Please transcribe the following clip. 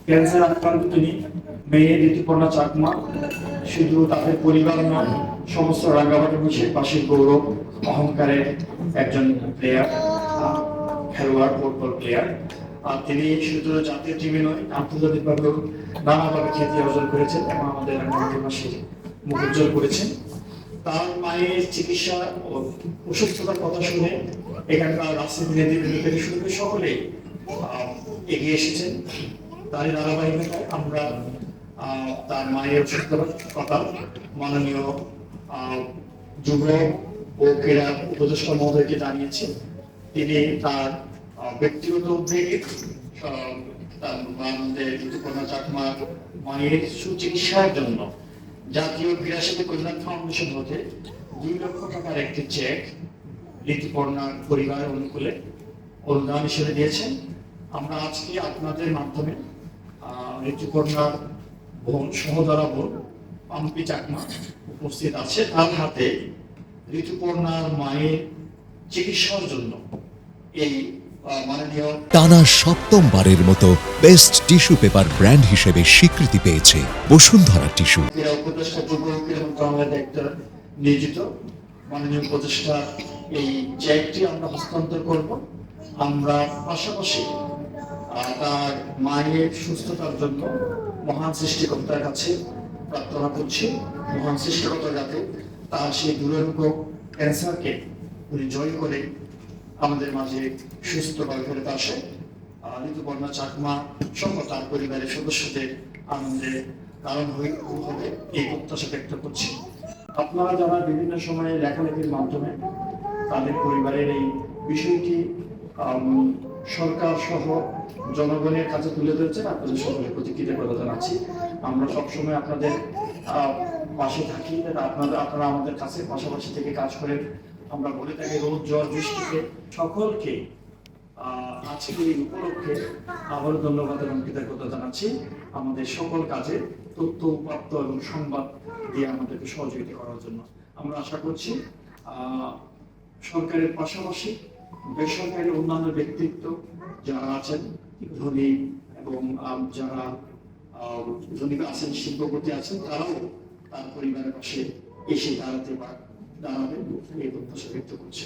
Cancer আক্রান্ত তিনি মেয়ে ঋতুপর্ণা চাকমা শুধু তাদের পরিবার নয়, সমস্ত রাঙ্গামাটি বাসীর গৌরব অহংকারের একজন প্লেয়ার, খেলোয়াড়, ফুটবল প্লেয়ার। আর তিনি শুধু জাতীয় টিমে নয়, আন্তর্জাতিকভাবেও নানাভাবে খ্যাতি অর্জন করেছেন এবং আমাদের রাঙ্গামাটিবাসীর মুখ উজ্জ্বল করেছেন। তার মায়ের চিকিৎসা ও অসুস্থতার কথা শুনে এখানকার রাজনীতি নেতৃবৃন্দ থেকে শুরু করে সকলেই এগিয়ে এসেছেন। তারই ধারাবাহিকতায় আমরা তার মায়ের অসুস্থতার কথা মাননীয় যুব ও ক্রীড়া উপদেষ্টা মহোদয়কে জানিয়েছি। তিনি তার ব্যক্তিগত উদ্যোগে আমাদের ঋতুপর্ণা চাকমা মায়ের সুচিকিৎসার জন্য জাতীয় ক্রীড়া শিল্পী কল্যাণ ফাউন্ডেশন হতে 2 লক্ষ টাকার একটি চেক ঋতুপর্ণার পরিবারের অনুকূলে অনুদান হিসেবে দিয়েছেন। আমরা আজকে আপনাদের মাধ্যমে ঋতুপর্ণার বোন, সহোদরা বোন পাম্পি চাকমা উপস্থিত আছে, তার হাতে ঋতুপর্ণার মায়ের চিকিৎসার জন্য এই মাননীয় টানা 7ম-বারের মতো বেস্ট টিস্যু পেপার ব্র্যান্ড হিসেবে স্বীকৃতি পেয়েছে বসুন্ধরা টিস্যু। ক্রীড়া উপদেষ্টা, যুব ক্রীড়া মন্ত্রণালয়ের দায়িত্ব নিয়োজিত মাননীয় উপদেষ্টা এই চেকটি আমরা হস্তান্তর করব। আমরা পাশাপাশি তার মায়ের সুস্থতার জন্য মহান সৃষ্টিকর্তার কাছে প্রার্থনা করছি, মহান সৃষ্টিকর্তা যাতে তার সেই দুরারোগ্য ক্যান্সারকে উনি জয় করে আমাদের মাঝে সুস্থভাবে ফেরত আসে। ঋতুপর্ণা চাকমা সহ তার পরিবারের সদস্যদের আনন্দের কারণ হবে এই প্রত্যাশা ব্যক্ত করছি। আপনারা যারা বিভিন্ন সময়ে লেখালেখির মাধ্যমে তাদের পরিবারের এই বিষয়টি সরকার সহ জনগণের কাছে তুলে ধরেছেন, আপনাদের সকলের প্রতি কৃতজ্ঞতা জানাচ্ছি। আমরা সবসময় আপনাদের পাশে থাকি, আপনারা আমাদের কাছে পাশাপাশি থেকে কাজ করেন। আমরা বলে থাকি রোদ জ্বর বৃষ্টিতে সকলকে আজকে এই উপলক্ষে আবারও ধন্যবাদ এবং কৃতজ্ঞতা জানাচ্ছি। আমাদের সকল কাজে তথ্য, উপাত্ত এবং সংবাদ দিয়ে আমাদেরকে সহযোগিতা করার জন্য আমরা আশা করছি সরকারের পাশাপাশি বেসরকারি অন্যান্য ব্যক্তিত্ব যারা আছেন, ধনী এবং যারা ধনী আছেন, শিল্পপতি আছেন, তারাও তার পরিবারের পাশে এসে দাঁড়াবে এই প্রত্যাশা ব্যক্ত করছে।